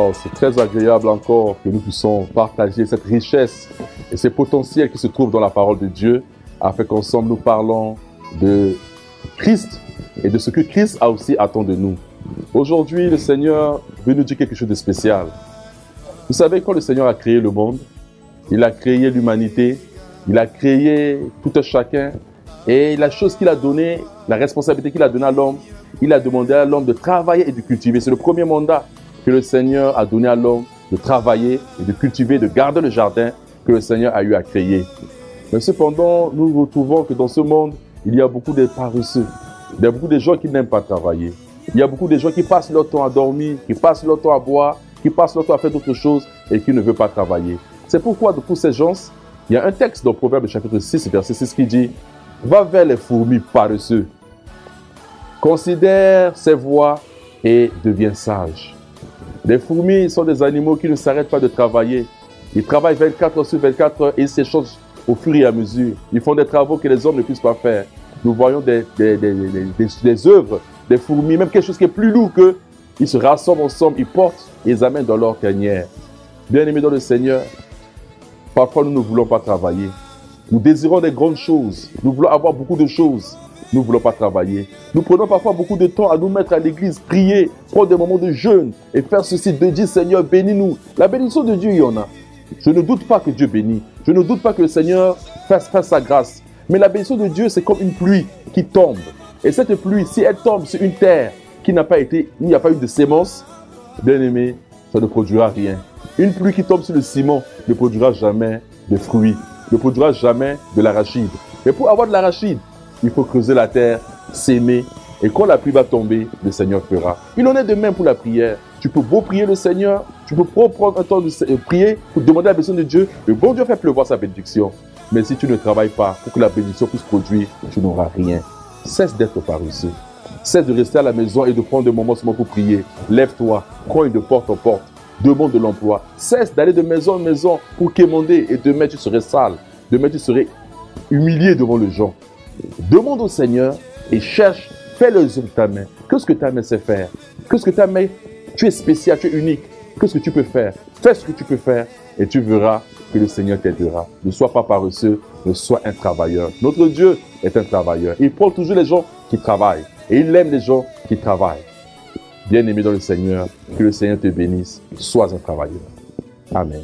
Oh, c'est très agréable encore que nous puissions partager cette richesse et ces potentiels qui se trouvent dans la parole de Dieu, afin qu'ensemble nous parlons de Christ et de ce que Christ a aussi attend de nous. Aujourd'hui, le Seigneur veut nous dire quelque chose de spécial. Vous savez, quand le Seigneur a créé le monde, il a créé l'humanité, il a créé tout un chacun, et la chose qu'il a donnée, la responsabilité qu'il a donnée à l'homme, il a demandé à l'homme de travailler et de cultiver. C'est le premier mandat que le Seigneur a donné à l'homme, de travailler et de cultiver, de garder le jardin que le Seigneur a eu à créer. Mais cependant, nous retrouvons que dans ce monde, il y a beaucoup de paresseux. Il y a beaucoup de gens qui n'aiment pas travailler. Il y a beaucoup de gens qui passent leur temps à dormir, qui passent leur temps à boire, qui passent leur temps à faire d'autres choses et qui ne veulent pas travailler. C'est pourquoi, pour ces gens, il y a un texte dans Proverbe chapitre 6, verset 6 qui dit « Va vers les fourmis paresseux, considère ses voies et deviens sage. » Les fourmis sont des animaux qui ne s'arrêtent pas de travailler. Ils travaillent 24 heures sur 24 heures et ils s'échangent au fur et à mesure. Ils font des travaux que les hommes ne puissent pas faire. Nous voyons des œuvres, des fourmis, même quelque chose qui est plus lourd qu'eux. Ils se rassemblent ensemble, ils portent et ils amènent dans leur tanière. Bien-aimés dans le Seigneur, parfois nous ne voulons pas travailler. Nous désirons des grandes choses. Nous voulons avoir beaucoup de choses. Nous ne voulons pas travailler. Nous prenons parfois beaucoup de temps à nous mettre à l'église, prier, prendre des moments de jeûne et faire ceci, de dire Seigneur, bénis-nous. La bénédiction de Dieu, il y en a. Je ne doute pas que Dieu bénit. Je ne doute pas que le Seigneur fasse sa grâce. Mais la bénédiction de Dieu, c'est comme une pluie qui tombe. Et cette pluie, si elle tombe sur une terre qui n'a pas été, il n'y a pas eu de sémence, bien aimé, ça ne produira rien. Une pluie qui tombe sur le ciment ne produira jamais de fruits, ne produira jamais de l'arachide. Mais pour avoir de l'arachide, il faut creuser la terre, s'aimer, et quand la pluie va tomber, le Seigneur fera. Il en est de même pour la prière. Tu peux beau prier le Seigneur, tu peux prendre un temps de prier pour demander la bénédiction de Dieu. Le bon Dieu fait pleuvoir sa bénédiction. Mais si tu ne travailles pas pour que la bénédiction puisse produire, tu n'auras rien. Cesse d'être paresseux. Cesse de rester à la maison et de prendre des moments seulement pour prier. Lève-toi, cogne de porte en porte, demande de l'emploi. Cesse d'aller de maison en maison pour quémander et demain tu serais sale. Demain tu serais humilié devant les gens. Demande au Seigneur et cherche, fais les œuvres de ta main. Qu'est-ce que ta main sait faire? Qu'est-ce que ta main, tu es spécial, tu es unique. Qu'est-ce que tu peux faire? Fais ce que tu peux faire et tu verras que le Seigneur t'aidera. Ne sois pas paresseux, ne sois un travailleur. Notre Dieu est un travailleur. Il prend toujours les gens qui travaillent et il aime les gens qui travaillent. Bien-aimé dans le Seigneur, que le Seigneur te bénisse. Sois un travailleur. Amen.